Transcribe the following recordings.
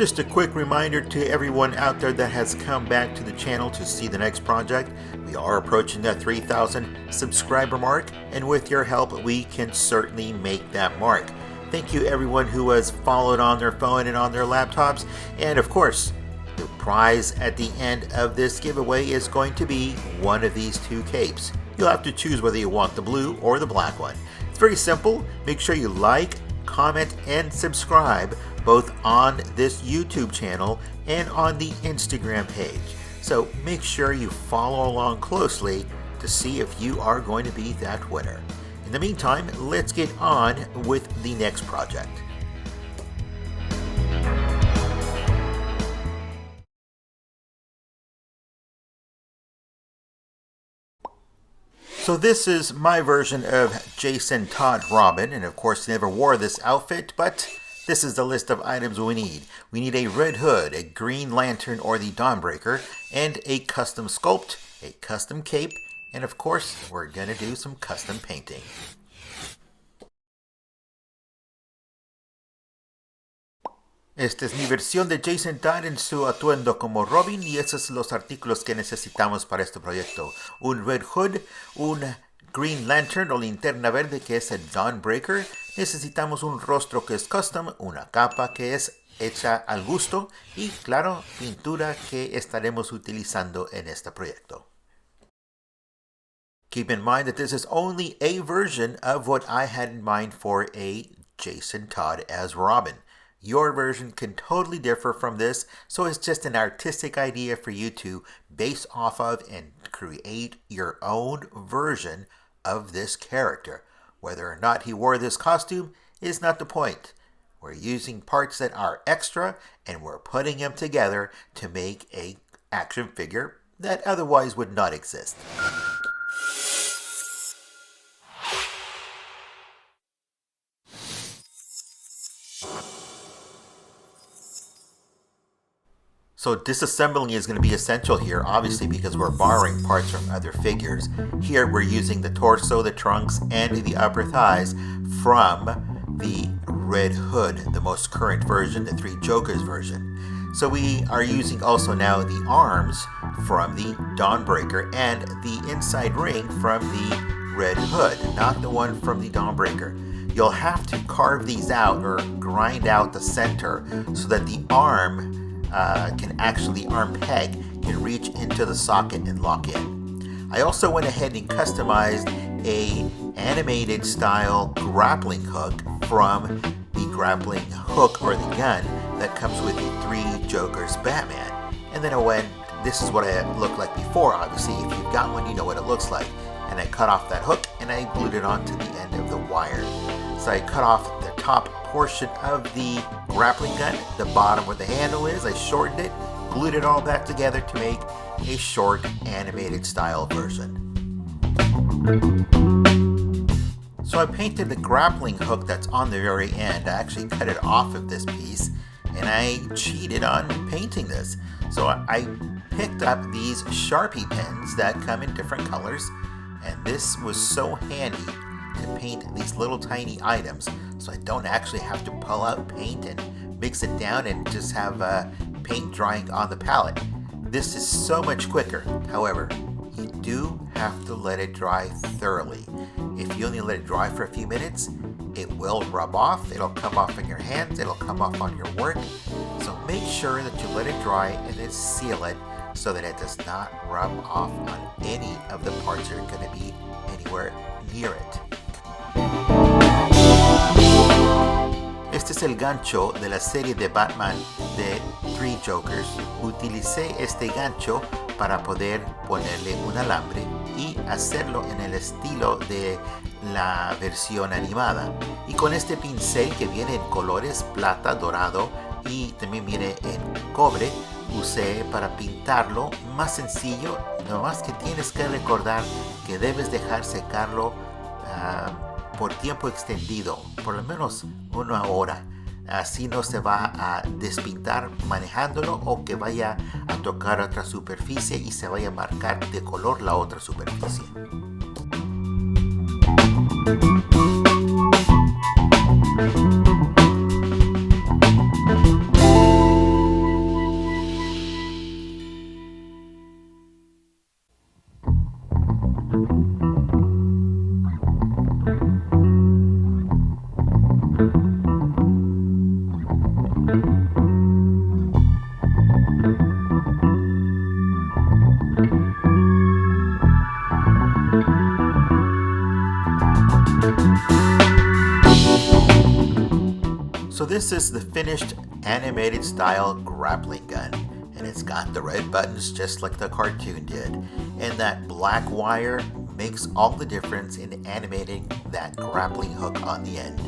Just a quick reminder to everyone out there that has come back to the channel to see the next project. We are approaching that 3,000 subscriber mark, and with your help, we can certainly make that mark. Thank you everyone who has followed on their phone and on their laptops, and of course, the prize at the end of this giveaway is going to be one of these two capes. You'll have to choose whether you want the blue or the black one. It's very simple. Make sure you like, comment, and subscribe both on this YouTube channel and on the Instagram page. So make sure you follow along closely to see if you are going to be that winner. In the meantime, let's get on with the next project. So this is my version of Jason Todd Robin, and of course never wore this outfit, but this is the list of items we need. We need a red hood, a green lantern or the dawnbreaker, and a custom sculpt, a custom cape, and of course we're gonna do some custom painting. Esta es mi versión de Jason Todd en su atuendo como Robin, y esos son los artículos que necesitamos para este proyecto. Un red hood, un green lantern o linterna verde que es el dawnbreaker. Necesitamos un rostro que es custom, una capa que es hecha al gusto y claro, pintura que estaremos utilizando en este proyecto. Keep in mind that this is only a version of what I had in mind for a Jason Todd as Robin. Your version can totally differ from this, so it's just an artistic idea for you to base off of and create your own version of this character. Whether or not he wore this costume is not the point. We're using parts that are extra and we're putting them together to make an action figure that otherwise would not exist. So disassembling is going to be essential here, obviously, because we're borrowing parts from other figures. Here we're using the torso, the trunks, and the upper thighs from the red hood, the most current version, the Three Jokers version. So we are using also now the arms from the Dawnbreaker and the inside ring from the red hood, not the one from the Dawnbreaker. You'll have to carve these out or grind out the center so that the arm arm peg can reach into the socket and lock in. I also went ahead and customized a animated style grappling hook from the grappling hook or the gun that comes with the Three Jokers Batman. And then this is what it looked like before, obviously. If you've got one, you know what it looks like. And I cut off that hook and I glued it onto the end of the wire. So I cut off the top portion of the grappling gun, the bottom where the handle is. I shortened it, glued it all back together to make a short animated style version. So I painted the grappling hook that's on the very end. I actually cut it off of this piece and I cheated on painting this. So I picked up these Sharpie pens that come in different colors, and this was so handy to paint these little tiny items, so I don't actually have to pull out paint and mix it down and just have paint drying on the palette. This is so much quicker. However, you do have to let it dry thoroughly. If you only let it dry for a few minutes, it will rub off, it'll come off in your hands, it'll come off on your work. So make sure that you let it dry and then seal it so that it does not rub off on any of the parts that are going to be anywhere near it. Este es el gancho de la serie de Batman de Three Jokers. Utilicé este gancho para poder ponerle un alambre y hacerlo en el estilo de la versión animada. Y con este pincel que viene en colores plata, dorado y también viene en cobre, usé para pintarlo más sencillo. Nomás que tienes que recordar que debes dejar secarlo por tiempo extendido, por lo menos 1 hora. Así no se va a despintar manejándolo o que vaya a tocar otra superficie y se vaya a marcar de color la otra superficie. So this is the finished animated style grappling gun, and it's got the red buttons just like the cartoon did, and that black wire makes all the difference in animating that grappling hook on the end.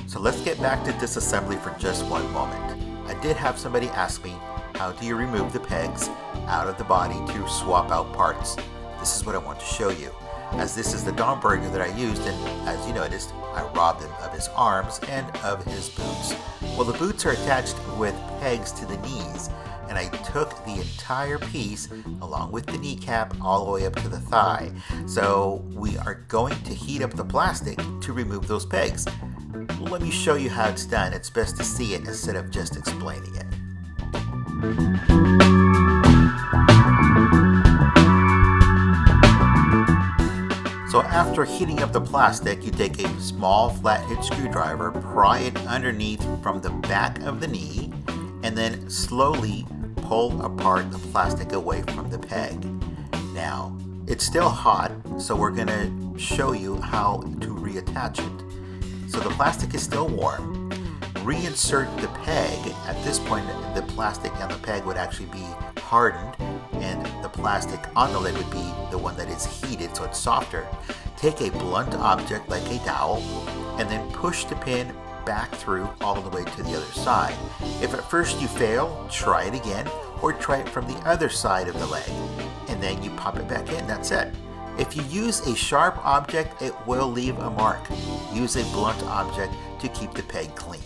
So let's get back to disassembly for just one moment. I did have somebody ask me, how do you remove the pegs out of the body to swap out parts? This is what I want to show you. As this is the Domburger that I used, and as you noticed, I robbed him of his arms and of his boots. Well, the boots are attached with pegs to the knees, and I took the entire piece along with the kneecap all the way up to the thigh. So we are going to heat up the plastic to remove those pegs. Let me show you how it's done. It's best to see it instead of just explaining it. So after heating up the plastic, you take a small flathead screwdriver, pry it underneath from the back of the knee, and then slowly pull apart the plastic away from the peg. Now, it's still hot, so we're going to show you how to reattach it. So the plastic is still warm. Reinsert the peg. At this point, the plastic on the peg would actually be hardened, and the plastic on the lid would be the one that is heated, so it's softer. Take a blunt object like a dowel and then push the pin back through all the way to the other side. If at first you fail, try it again, or try it from the other side of the leg, and then you pop it back in. That's it. If you use a sharp object, it will leave a mark. Use a blunt object to keep the peg clean.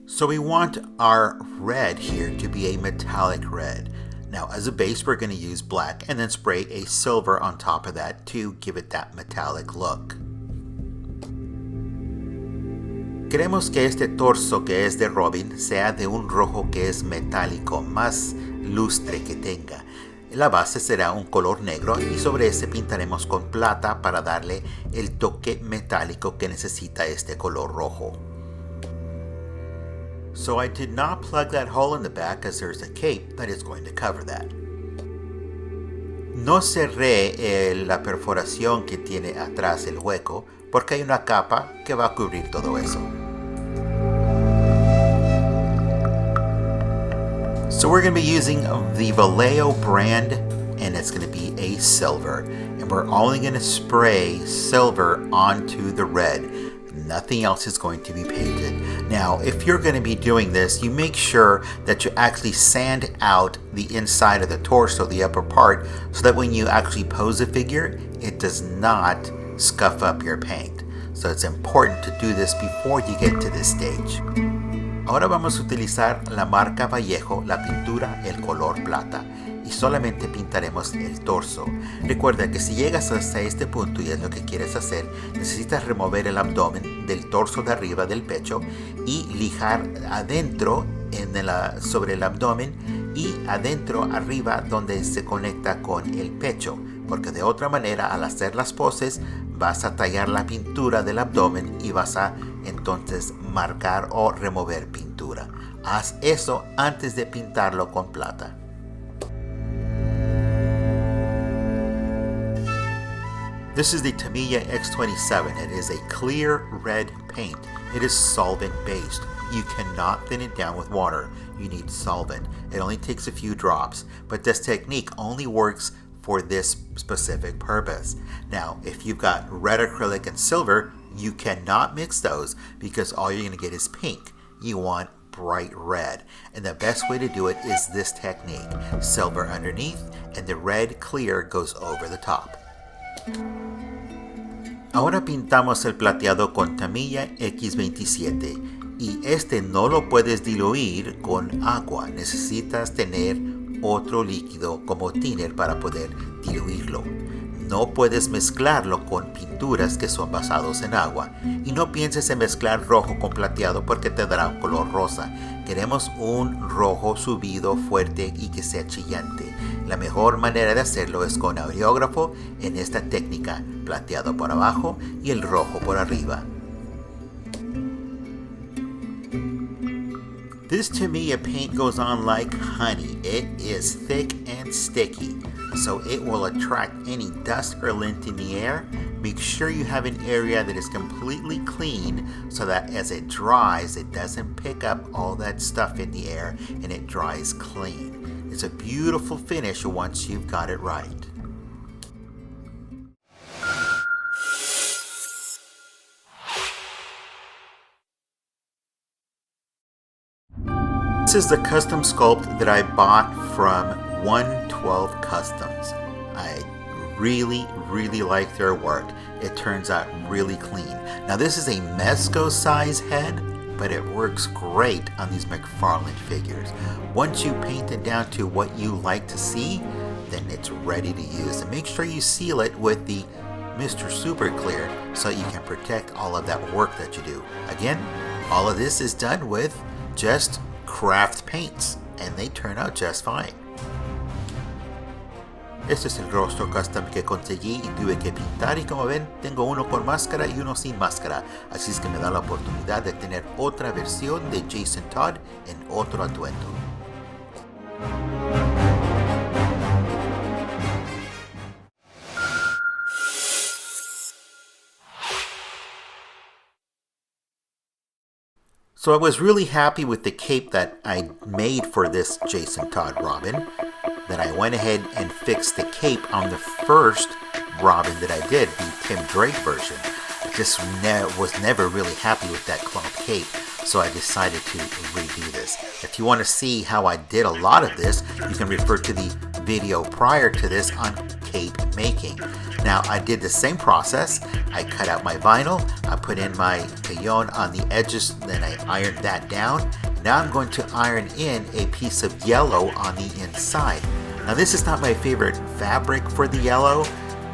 So we want our red here to be a metallic red. Now as a base we're going to use black and then spray a silver on top of that to give it that metallic look. Queremos que este torso que es de Robin sea de un rojo que es metálico, más lustre que tenga. La base será un color negro y sobre ese pintaremos con plata para darle el toque metálico que necesita este color rojo. So I did not plug that hole in the back as there's a cape that is going to cover that. No cerré la perforación que tiene atrás el hueco porque hay una capa que va a cubrir todo eso. So we're going to be using the Vallejo brand, and it's going to be a silver. And we're only going to spray silver onto the red. Nothing else is going to be painted. Now, if you're going to be doing this, you make sure that you actually sand out the inside of the torso, the upper part, so that when you actually pose a figure, it does not scuff up your paint. So it's important to do this before you get to this stage. Ahora vamos a utilizar la marca Vallejo, la pintura el color plata, y solamente pintaremos el torso. Recuerda que si llegas hasta este punto y es lo que quieres hacer, necesitas remover el abdomen del torso de arriba del pecho y lijar adentro sobre el abdomen y adentro arriba donde se conecta con el pecho, porque de otra manera al hacer las poses vas a tallar la pintura del abdomen y vas a entonces marcar o remover pintura. Haz eso antes de pintarlo con plata. This is the Tamiya X27. It is a clear red paint. It is solvent based. You cannot thin it down with water. You need solvent. It only takes a few drops, but this technique only works for this specific purpose. Now, if you've got red acrylic and silver, you cannot mix those because all you're going to get is pink. You want bright red, and the best way to do it is this technique. Silver underneath and the red clear goes over the top. Ahora pintamos el plateado con Tamiya X27 y este no lo puedes diluir con agua. Necesitas tener otro líquido como thinner para poder diluirlo. No puedes mezclarlo con pinturas que son basados en agua. Y no pienses en mezclar rojo con plateado porque te dará un color rosa. Queremos un rojo subido, fuerte y que sea chillante. La mejor manera de hacerlo es con aerógrafo en esta técnica, plateado por abajo y el rojo por arriba. This Tamiya paint goes on like honey. It is thick and sticky, so it will attract any dust or lint in the air. Make sure you have an area that is completely clean so that as it dries, it doesn't pick up all that stuff in the air and it dries clean. It's a beautiful finish once you've got it right. This is the custom sculpt that I bought from 112 Customs. I really like their work. It turns out really clean. Now this is a Mezco size head, but it works great on these Mcfarlane figures. Once you paint it down to what you like to see, then it's ready to use. And make sure you seal it with the Mr. Super Clear so you can protect all of that work that you do. Again, all of this is done with just craft paints, and they turn out just fine. Este es el rostro custom que conseguí y tuve que pintar, y como ven tengo uno con máscara y uno sin máscara, así es que me da la oportunidad de tener otra versión de Jason Todd en otro atuendo. So I was really happy with the cape that I made for this Jason Todd Robin. Then I went ahead and fixed the cape on the first Robin that I did, the Tim Drake version. I just was never really happy with that clump cape, so I decided to redo this. If you want to see how I did a lot of this, you can refer to the video prior to this on cape making. Now I did the same process. I cut out my vinyl, I put in my paillon on the edges, then I ironed that down. Now I'm going to iron in a piece of yellow on the inside. Now this is not my favorite fabric for the yellow.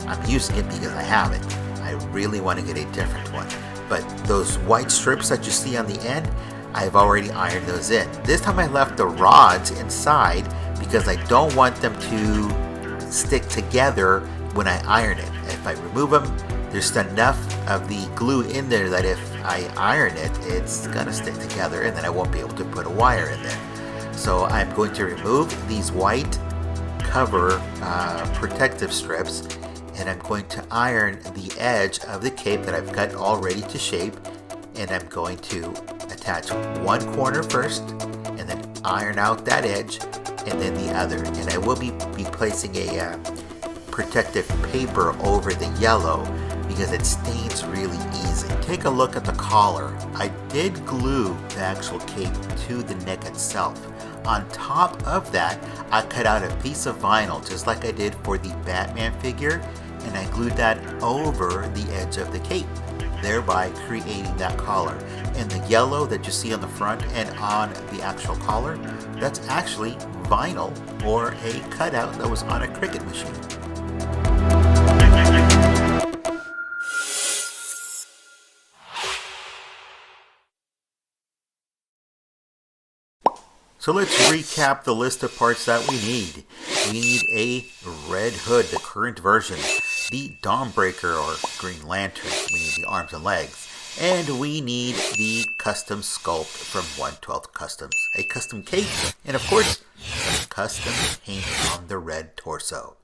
I'm using it because I have it. I really want to get a different one. But those white strips that you see on the end, I've already ironed those in. This time I left the rods inside because I don't want them to stick together when I iron it. If I remove them, there's enough of the glue in there that if I iron it, it's gonna stick together and then I won't be able to put a wire in there. So I'm going to remove these white cover protective strips, and I'm going to iron the edge of the cape that I've cut all ready to shape, and I'm going to attach one corner first and then iron out that edge and then the other. And I will be placing a protective paper over the yellow because it stains really easy. Take a look at the collar. I did glue the actual cape to the neck itself. On top of that, I cut out a piece of vinyl just like I did for the Batman figure, and I glued that over the edge of the cape, thereby creating that collar. And the yellow that you see on the front and on the actual collar, that's actually vinyl or a cutout that was on a Cricut machine. So let's recap the list of parts that we need. We need a red hood, the current version, the Dawnbreaker or Green Lantern, we need the arms and legs, and we need the custom sculpt from 112 Customs, a custom cape, and of course, some custom paint on the red torso.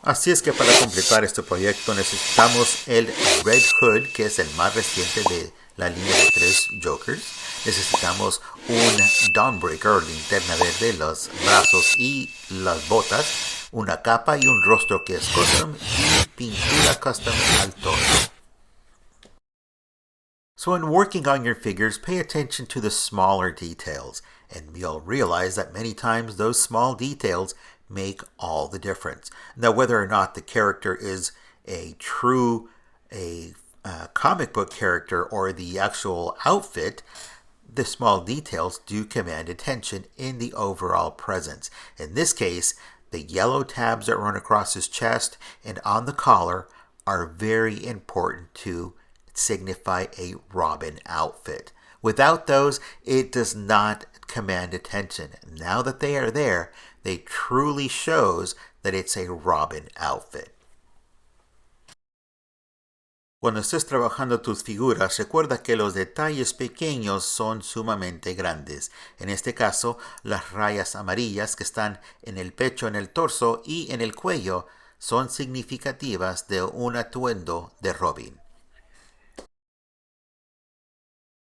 Así es que para completar este proyecto necesitamos el Red Hood, que es el más reciente de la línea de 3 Jokers. Necesitamos un Dawnbreaker o linterna verde, los brazos y las botas, una capa y un rostro que es custom y pintura custom al torso. So in working on your figures, pay attention to the smaller details, and you'll realize that many times those small details make all the difference. Now, whether or not the character is a true comic book character or the actual outfit, the small details do command attention in the overall presence. In this case, the yellow tabs that run across his chest and on the collar are very important to signify a Robin outfit. Without those, it does not command attention. Now that they are there, they truly shows that it's a Robin outfit. Cuando estés trabajando tus figuras, recuerda que los detalles pequeños son sumamente grandes. En este caso, las rayas amarillas que están en el pecho, en el torso y en el cuello son significativas de un atuendo de Robin.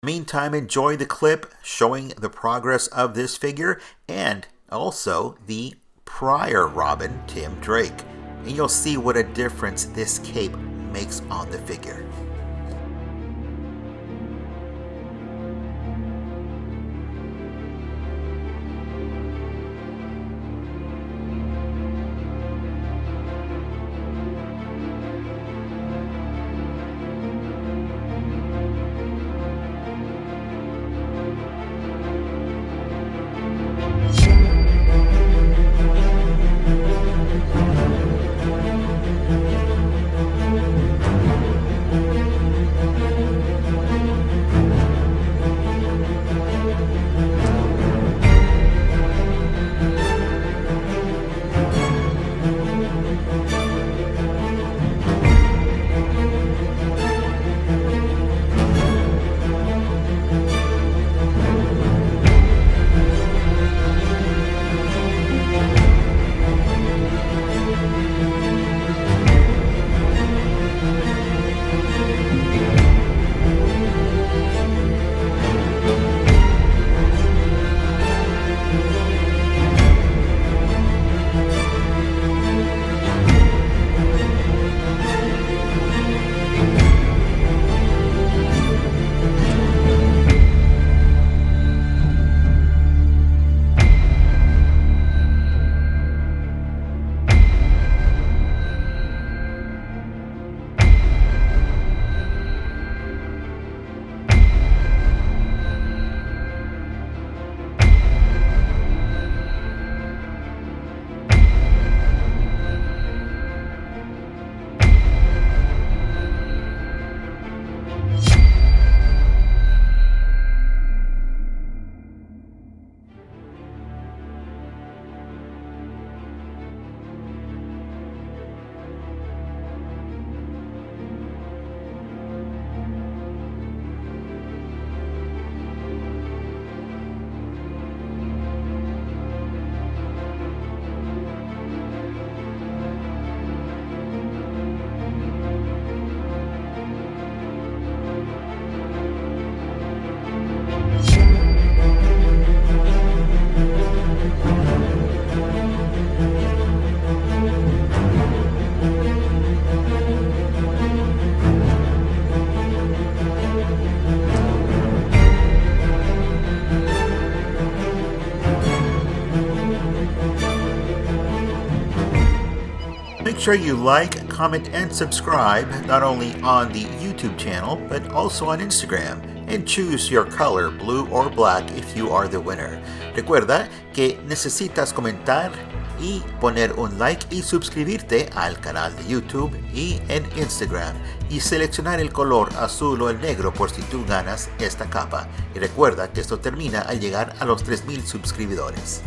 Meantime, enjoy the clip showing the progress of this figure and also the prior Robin, Tim Drake. And you'll see what a difference this cape makes on the figure. Make sure you like, comment, and subscribe not only on the YouTube channel but also on Instagram, and choose your color, blue or black, if you are the winner. Recuerda que necesitas comentar y poner un like y suscribirte al canal de YouTube y en Instagram y seleccionar el color azul o el negro por si tú ganas esta capa. Y recuerda que esto termina al llegar a los 3000 suscriptores.